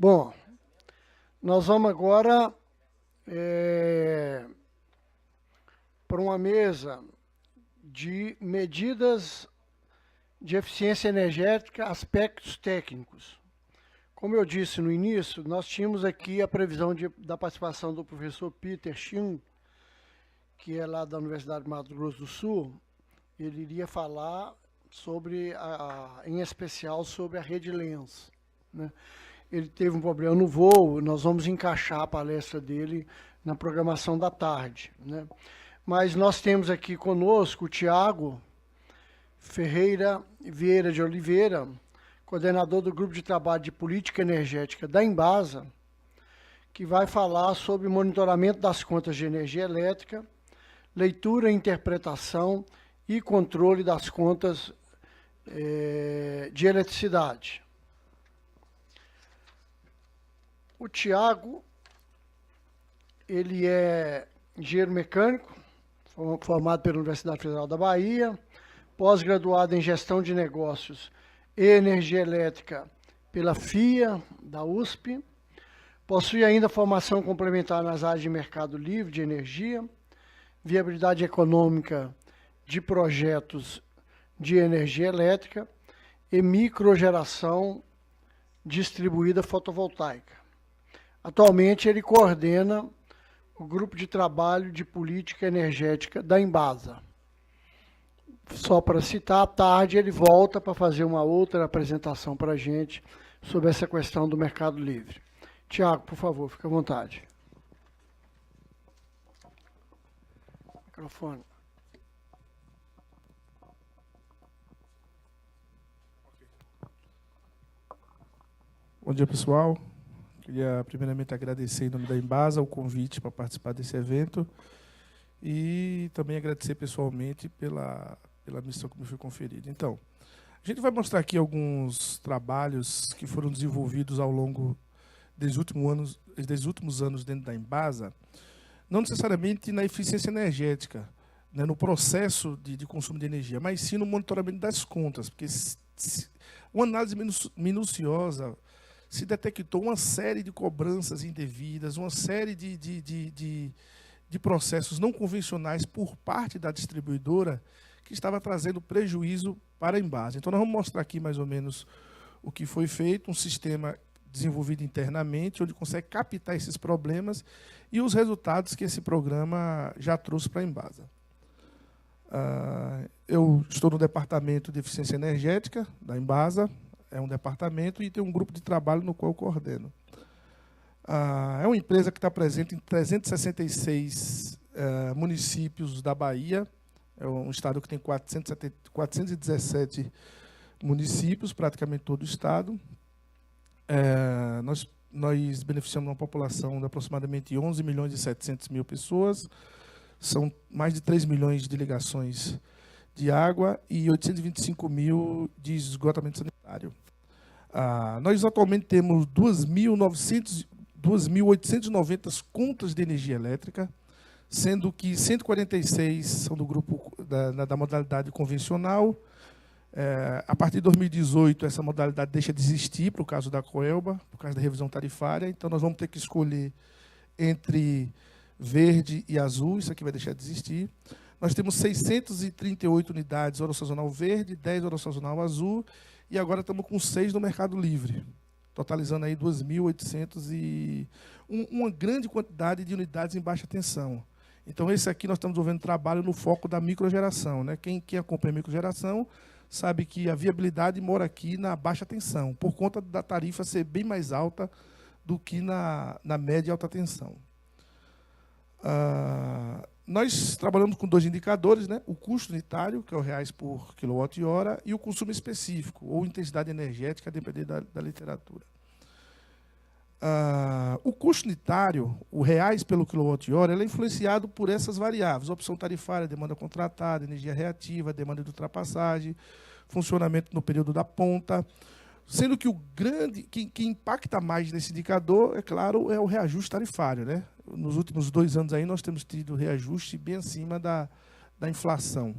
Bom, nós vamos agora para uma mesa de medidas de eficiência energética, aspectos técnicos. Como eu disse no início, nós tínhamos aqui a previsão da participação do professor Peter Schum, que é lá da Universidade de Mato Grosso do Sul. Ele iria falar sobre, em especial, sobre a rede Lens, né? Ele teve um problema no voo, nós vamos encaixar a palestra dele na programação da tarde, né? Mas nós temos aqui conosco o Tiago Ferreira Vieira de Oliveira, coordenador do Grupo de Trabalho de Política Energética da Embasa, que vai falar sobre monitoramento das contas de energia elétrica, leitura, interpretação e controle das contas de eletricidade. O Tiago, ele é engenheiro mecânico, formado pela Universidade Federal da Bahia, pós-graduado em gestão de negócios e energia elétrica pela FIA, da USP, possui ainda formação complementar nas áreas de mercado livre de energia, viabilidade econômica de projetos de energia elétrica e microgeração distribuída fotovoltaica. Atualmente, ele coordena o Grupo de Trabalho de Política Energética da Embasa. Só para citar, à tarde ele volta para fazer uma outra apresentação para a gente sobre essa questão do mercado livre. Tiago, por favor, fique à vontade. Microfone. Bom dia, pessoal. Queria primeiramente agradecer em nome da Embasa o convite para participar desse evento e também agradecer pessoalmente pela missão que me foi conferida. Então, a gente vai mostrar aqui alguns trabalhos que foram desenvolvidos ao longo dos últimos anos dentro da Embasa, não necessariamente na eficiência energética, né, no processo de consumo de energia, mas sim no monitoramento das contas, porque uma análise minuciosa se detectou uma série de cobranças indevidas, uma série de processos não convencionais por parte da distribuidora que estava trazendo prejuízo para a Embasa. Então, nós vamos mostrar aqui mais ou menos o que foi feito, um sistema desenvolvido internamente, onde consegue captar esses problemas e os resultados que esse programa já trouxe para a Embasa. Eu estou no departamento de eficiência energética da Embasa, é um departamento e tem um grupo de trabalho no qual eu coordeno. É uma empresa que está presente em 366 municípios da Bahia. É um estado que tem 417 municípios, praticamente todo o estado. Nós beneficiamos uma população de aproximadamente 11 milhões e 700 mil pessoas. São mais de 3 milhões de ligações de água e 825 mil de esgotamento sanitário. Nós atualmente temos 2.890 contas de energia elétrica, sendo que 146 são do grupo da modalidade convencional. A partir de 2018, essa modalidade deixa de existir, por causa da Coelba, por causa da revisão tarifária. Então, nós vamos ter que escolher entre verde e azul, isso aqui vai deixar de existir. Nós temos 638 unidades oro sazonal verde, 10 oro sazonal azul, e agora estamos com 6 no Mercado Livre, totalizando aí 2.800 e uma grande quantidade de unidades em baixa tensão. Então, esse aqui nós estamos desenvolvendo trabalho no foco da microgeração, né? Quem acompanha a microgeração sabe que a viabilidade mora aqui na baixa tensão, por conta da tarifa ser bem mais alta do que na média e alta tensão. Nós trabalhamos com 2 indicadores, né? O custo unitário, que é o reais por quilowatt-hora, e o consumo específico, ou intensidade energética, a depender da literatura. O custo unitário, o reais pelo quilowatt-hora, ele é influenciado por essas variáveis: opção tarifária, demanda contratada, energia reativa, demanda de ultrapassagem, funcionamento no período da ponta. Sendo que quem impacta mais nesse indicador, é claro, é o reajuste tarifário, né? Nos últimos 2 anos aí nós temos tido reajuste bem acima da inflação.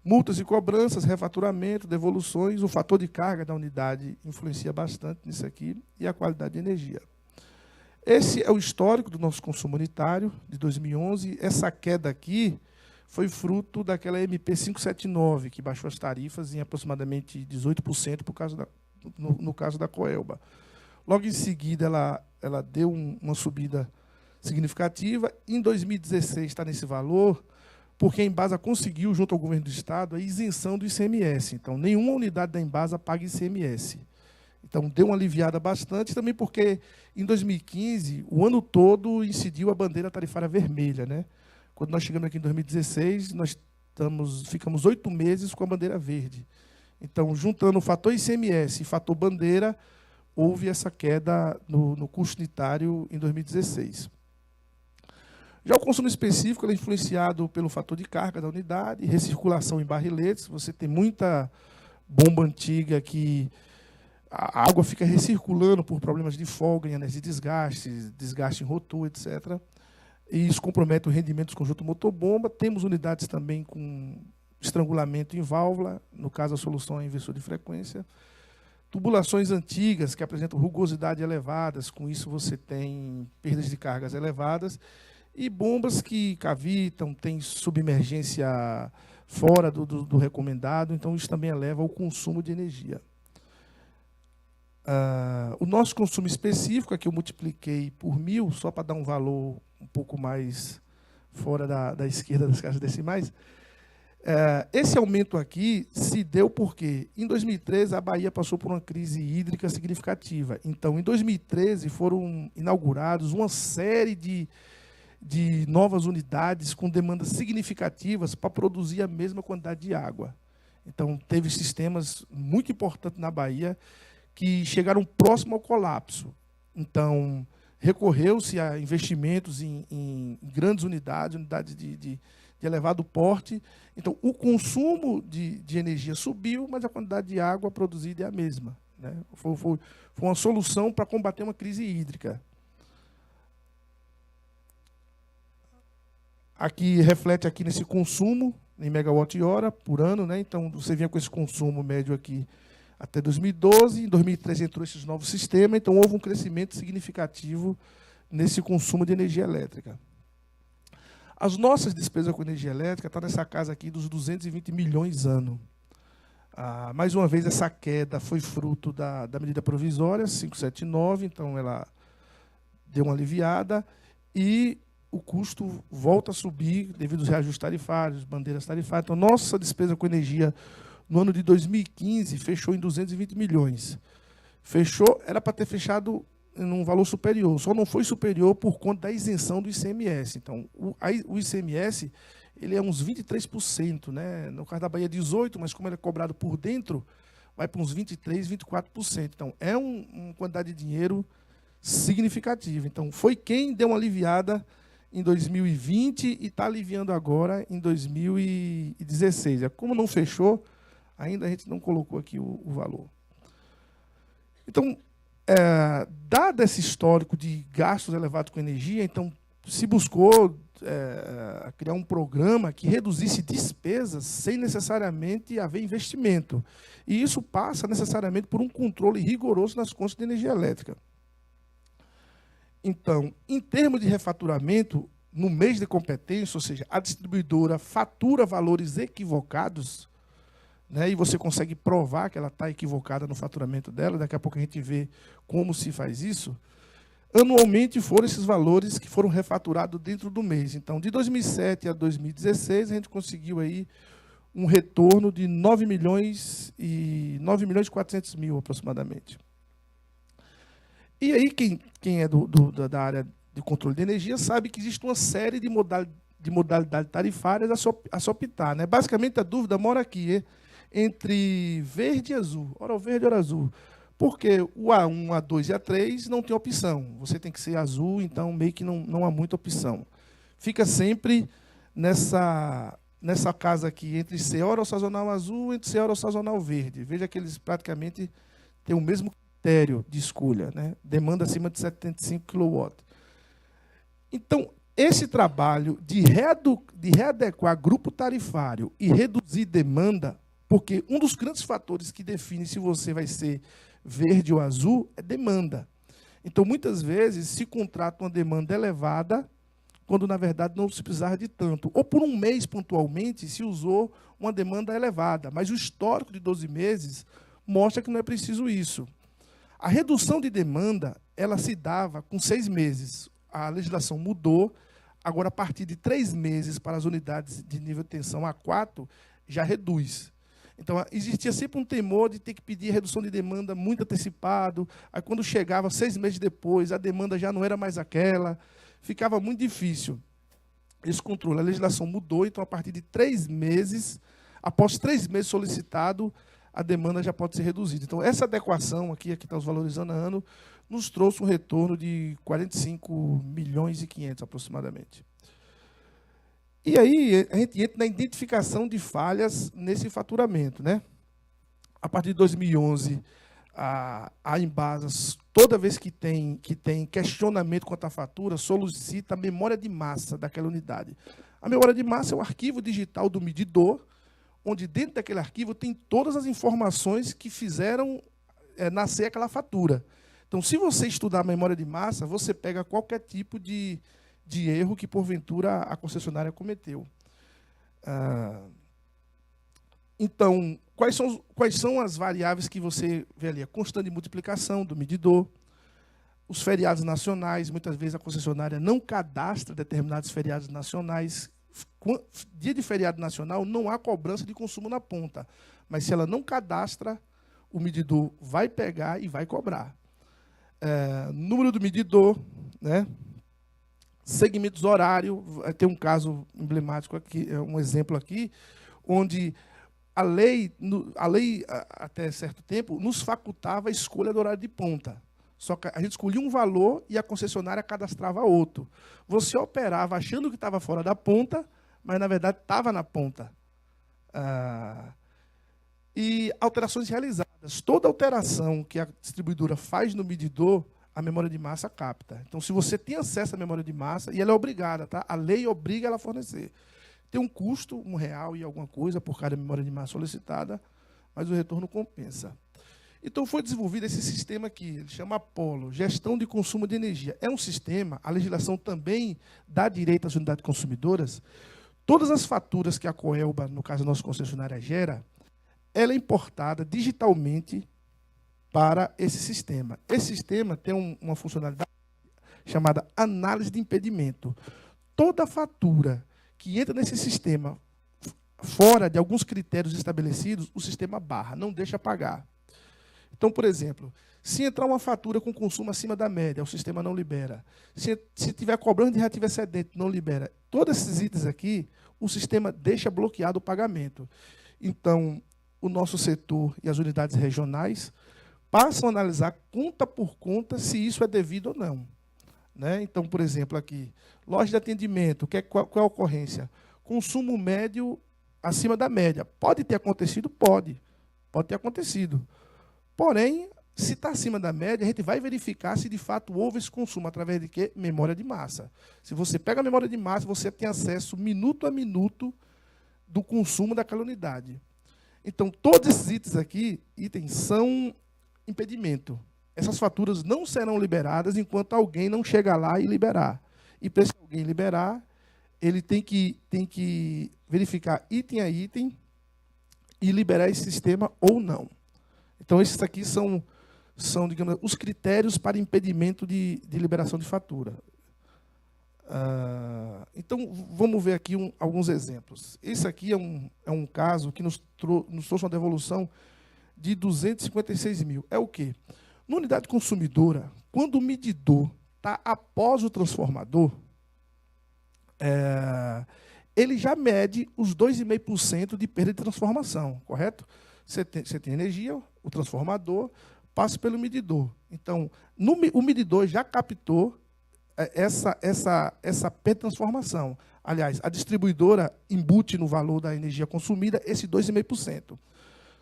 Multas e cobranças, refaturamento, devoluções, o fator de carga da unidade influencia bastante nisso aqui, e a qualidade de energia. Esse é o histórico do nosso consumo unitário de 2011. Essa queda aqui foi fruto daquela MP 579, que baixou as tarifas em aproximadamente 18% no caso da Coelba. Logo em seguida, ela deu uma subida significativa. Em 2016 está nesse valor, porque a Embasa conseguiu, junto ao governo do Estado, a isenção do ICMS. Então, nenhuma unidade da Embasa paga ICMS. Então, deu uma aliviada bastante, também porque, em 2015, o ano todo incidiu a bandeira tarifária vermelha, né? Quando nós chegamos aqui em 2016, nós ficamos 8 meses com a bandeira verde. Então, juntando o fator ICMS e fator bandeira, houve essa queda no custo unitário em 2016. Já o consumo específico ele é influenciado pelo fator de carga da unidade, recirculação em barriletes. Você tem muita bomba antiga que a água fica recirculando por problemas de folga, de desgaste em rotor, etc. E isso compromete o rendimento dos conjuntos motor-bomba. Temos unidades também com estrangulamento em válvula, no caso a solução é inversor de frequência. Tubulações antigas que apresentam rugosidade elevadas, com isso você tem perdas de cargas elevadas. E bombas que cavitam, têm submergência fora do recomendado, então isso também eleva o consumo de energia. O nosso consumo específico, aqui eu multipliquei por 1000, só para dar um valor um pouco mais fora da esquerda das caixas decimais. Esse aumento aqui se deu porque, em 2013, a Bahia passou por uma crise hídrica significativa. Então, em 2013, foram inaugurados uma série de novas unidades com demandas significativas para produzir a mesma quantidade de água. Então, teve sistemas muito importantes na Bahia que chegaram próximo ao colapso. Então, recorreu-se a investimentos em grandes unidades de elevado porte. Então, o consumo de energia subiu, mas a quantidade de água produzida é a mesma, né? Foi uma solução para combater uma crise hídrica. Aqui reflete aqui nesse consumo em megawatt-hora por ano, né? Então, você vinha com esse consumo médio aqui até 2012, em 2013 entrou esses novos sistemas, então houve um crescimento significativo nesse consumo de energia elétrica. As nossas despesas com energia elétrica estão nessa casa aqui dos 220 milhões ano. Mais uma vez, essa queda foi fruto da medida provisória 579, então ela deu uma aliviada, e o custo volta a subir devido aos reajustes tarifários, bandeiras tarifárias. Então, nossa despesa com energia no ano de 2015 fechou em 220 milhões. Fechou, era para ter fechado em um valor superior, só não foi superior por conta da isenção do ICMS. Então, o ICMS ele é uns 23%, né? No caso da Bahia, 18%, mas como ele é cobrado por dentro, vai para uns 23%, 24%. Então, é uma quantidade de dinheiro significativa. Então, foi quem deu uma aliviada em 2020 e está aliviando agora em 2016. Como não fechou, ainda a gente não colocou aqui o valor. Então, dado esse histórico de gastos elevados com energia, então se buscou criar um programa que reduzisse despesas sem necessariamente haver investimento. E isso passa necessariamente por um controle rigoroso nas contas de energia elétrica. Então, em termos de refaturamento, no mês de competência, ou seja, a distribuidora fatura valores equivocados, né, e você consegue provar que ela está equivocada no faturamento dela, daqui a pouco a gente vê como se faz isso. Anualmente foram esses valores que foram refaturados dentro do mês. Então, de 2007 a 2016, a gente conseguiu aí um retorno de 9 milhões e 400 mil aproximadamente. E aí, quem é da área de controle de energia sabe que existe uma série de modalidades tarifárias a se optar, né? Basicamente, a dúvida mora aqui, entre verde e azul. Ora o verde, ora azul. Porque o A1, A2 e A3 não tem opção. Você tem que ser azul, então meio que não há muita opção. Fica sempre nessa casa aqui, entre ser orossazonal azul e ser orossazonal verde. Veja que eles praticamente têm o mesmo critério de escolha, né? Demanda acima de 75 kW. Então, esse trabalho de readequar grupo tarifário e reduzir demanda, porque um dos grandes fatores que define se você vai ser verde ou azul é demanda. Então, muitas vezes, se contrata uma demanda elevada, quando, na verdade, não se precisava de tanto. Ou por um mês, pontualmente, se usou uma demanda elevada. Mas o histórico de 12 meses mostra que não é preciso isso. A redução de demanda, ela se dava com 6 meses. A legislação mudou. Agora, a partir de 3 meses para as unidades de nível de tensão A4, já reduz. Então, existia sempre um temor de ter que pedir redução de demanda muito antecipado. Aí, quando chegava 6 meses depois, a demanda já não era mais aquela. Ficava muito difícil esse controle. A legislação mudou, então, a partir de 3 meses, após 3 meses solicitado, a demanda já pode ser reduzida. Então, essa adequação, aqui está os valorizando a ano, nos trouxe um retorno de 45 milhões e 500 aproximadamente. E aí, a gente entra na identificação de falhas nesse faturamento, né? A partir de 2011, a Embasa, toda vez que tem questionamento quanto à fatura, solicita a memória de massa daquela unidade. A memória de massa é o arquivo digital do medidor, onde dentro daquele arquivo tem todas as informações que fizeram nascer aquela fatura. Então, se você estudar a memória de massa, você pega qualquer tipo de erro que, porventura, a concessionária cometeu. Então, quais são as variáveis que você vê ali? A constante de multiplicação do medidor, os feriados nacionais, muitas vezes a concessionária não cadastra determinados feriados nacionais. Dia de feriado nacional, não há cobrança de consumo na ponta, mas se ela não cadastra, o medidor vai pegar e vai cobrar. Número do medidor, né? Segmentos horários, tem um caso emblemático aqui, um exemplo aqui, onde a lei, até certo tempo, nos facultava a escolha do horário de ponta. Só que a gente escolhia um valor e a concessionária cadastrava outro. Você operava achando que estava fora da ponta, mas, na verdade, estava na ponta. E alterações realizadas. Toda alteração que a distribuidora faz no medidor, a memória de massa capta. Então, se você tem acesso à memória de massa, e ela é obrigada, tá? A lei obriga ela a fornecer. Tem um custo, R$1 e alguma coisa, por cada memória de massa solicitada, mas o retorno compensa. Então, foi desenvolvido esse sistema aqui, ele chama Apollo, Gestão de Consumo de Energia. É um sistema, a legislação também dá direito às unidades consumidoras. Todas as faturas que a Coelba, no caso a nossa concessionária, gera, ela é importada digitalmente para esse sistema. Esse sistema tem uma funcionalidade chamada análise de impedimento. Toda fatura que entra nesse sistema, fora de alguns critérios estabelecidos, o sistema barra, não deixa pagar. Então, por exemplo, se entrar uma fatura com consumo acima da média, o sistema não libera. Se tiver cobrança de reativo excedente, não libera. Todos esses itens aqui, o sistema deixa bloqueado o pagamento. Então, o nosso setor e as unidades regionais passam a analisar conta por conta se isso é devido ou não. Né? Então, por exemplo, aqui, loja de atendimento, qual é a ocorrência? Consumo médio acima da média. Pode ter acontecido? Pode. Pode ter acontecido. Porém, se está acima da média, a gente vai verificar se de fato houve esse consumo. Através de quê? Memória de massa. Se você pega a memória de massa, você tem acesso minuto a minuto do consumo daquela unidade. Então, todos esses itens são impedimento. Essas faturas não serão liberadas enquanto alguém não chegar lá e liberar. E para esse alguém liberar, ele tem que verificar item a item e liberar esse sistema ou não. Então, esses aqui são digamos, os critérios para impedimento de liberação de fatura. Então, vamos ver aqui alguns exemplos. Esse aqui é um caso que nos trouxe uma devolução de 256 mil. É o quê? Na unidade consumidora, quando o medidor está após o transformador, ele já mede os 2,5% de perda de transformação, correto? Você tem energia, o transformador passa pelo medidor. Então, o medidor já captou essa perda de transformação. Aliás, a distribuidora embute no valor da energia consumida esse 2,5%.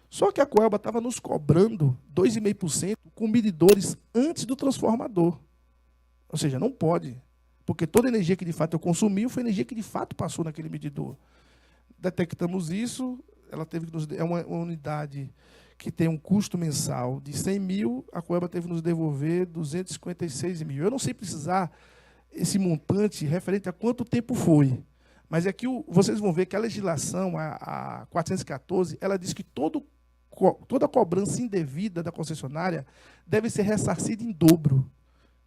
Só que a Coelba estava nos cobrando 2,5% com medidores antes do transformador. Ou seja, não pode. porque toda energia que de fato eu consumi foi energia que de fato passou naquele medidor. Detectamos isso, ela teve que nos, é uma unidade que tem um custo mensal de 100 mil, a Coelba teve que nos devolver 256 mil. Eu não sei precisar esse montante referente a quanto tempo foi, mas é que vocês vão ver que a legislação, a 414, ela diz que toda cobrança indevida da concessionária deve ser ressarcida em dobro.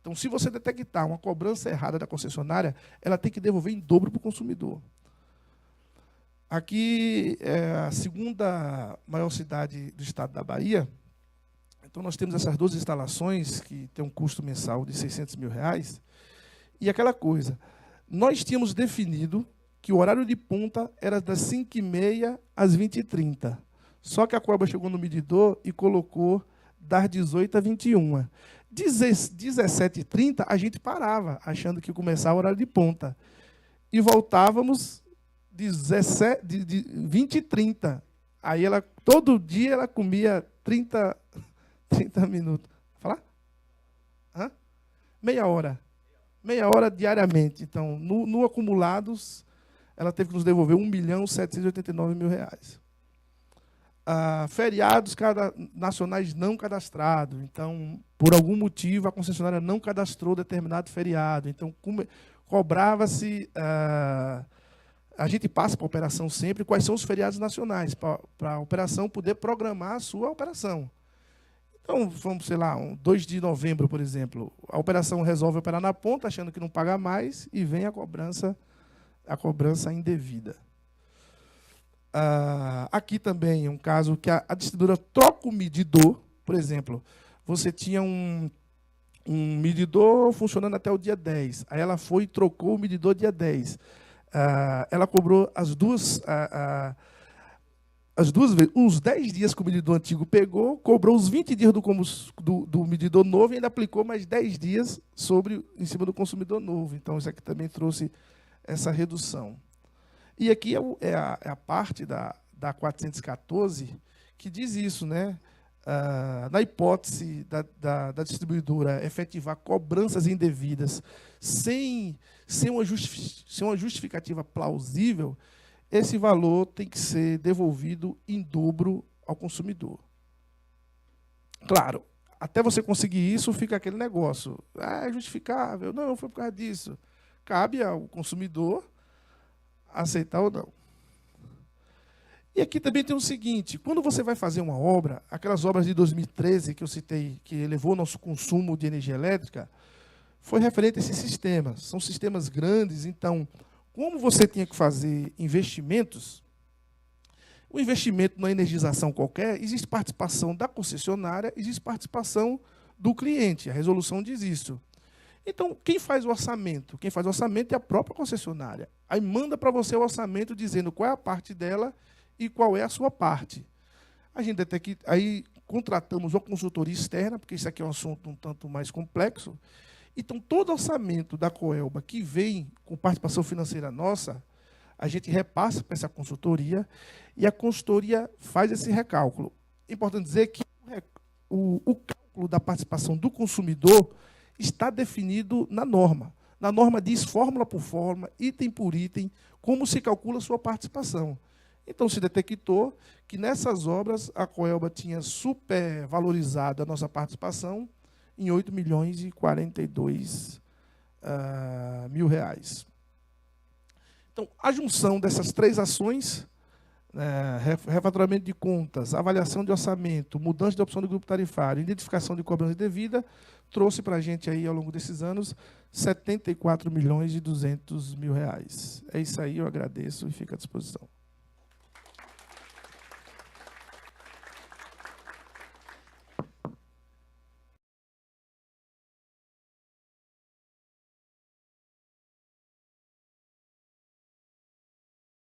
Então, se você detectar uma cobrança errada da concessionária, ela tem que devolver em dobro para o consumidor. Aqui é a segunda maior cidade do estado da Bahia. Então, nós temos essas 12 instalações que têm um custo mensal de R$600 mil. E aquela coisa, nós tínhamos definido que o horário de ponta era das 5h30 às 20h30. Só que a Coelba chegou no medidor e colocou das 18 às 21. 17h30 a gente parava, achando que ia começar o horário de ponta. E voltávamos de 20h30. Aí ela, todo dia ela comia 30 minutos. Falar? Hã? Meia hora. Meia hora diariamente. Então, no acumulados, ela teve que nos devolver R$1.789.000. Feriados nacionais não cadastrados. Então, por algum motivo, a concessionária não cadastrou determinado feriado. Então, cobrava-se... a gente passa para a operação sempre quais são os feriados nacionais, para a operação poder programar a sua operação. Então, vamos, sei lá, 2 de novembro, por exemplo, a operação resolve operar na ponta, achando que não paga mais, e vem a cobrança indevida. Aqui também um caso que a distribuidora troca o medidor. Por exemplo, você tinha um medidor funcionando até o dia 10. Aí ela foi e trocou o medidor dia 10. Ela cobrou as duas vezes, uns 10 dias que o medidor antigo pegou, cobrou os 20 dias do medidor novo e ainda aplicou mais 10 dias em cima do consumidor novo. Então, isso aqui também trouxe essa redução. E aqui é a parte da 414 que diz isso, né? Na hipótese da distribuidora efetivar cobranças indevidas sem uma justificativa plausível, esse valor tem que ser devolvido em dobro ao consumidor. Claro, até você conseguir isso, fica aquele negócio. É justificável. Não, foi por causa disso. Cabe ao consumidor aceitar ou não. E aqui também tem o seguinte, quando você vai fazer uma obra, aquelas obras de 2013 que eu citei, que elevou o nosso consumo de energia elétrica, foi referente a esses sistemas. São sistemas grandes, então, como você tinha que fazer investimentos, o investimento na energização qualquer, existe participação da concessionária, existe participação do cliente, a resolução diz isso. Então, quem faz o orçamento? Quem faz o orçamento é a própria concessionária. Aí manda para você o orçamento dizendo qual é a parte dela e qual é a sua parte. A gente aí contratamos uma consultoria externa, porque isso aqui é um assunto um tanto mais complexo. Então, todo orçamento da Coelba que vem com participação financeira nossa, a gente repassa para essa consultoria e a consultoria faz esse recálculo. É importante dizer que o cálculo da participação do consumidor está definido na norma. Na norma diz, fórmula por fórmula, item por item, como se calcula a sua participação. Então, se detectou que nessas obras a Coelba tinha supervalorizado a nossa participação em R$8.042.000. Então, a junção dessas três ações, refaturamento de contas, avaliação de orçamento, mudança de opção do grupo tarifário, identificação de cobrança devida, trouxe para a gente, aí, ao longo desses anos, R$74.200.000. É isso aí, eu agradeço e fico à disposição.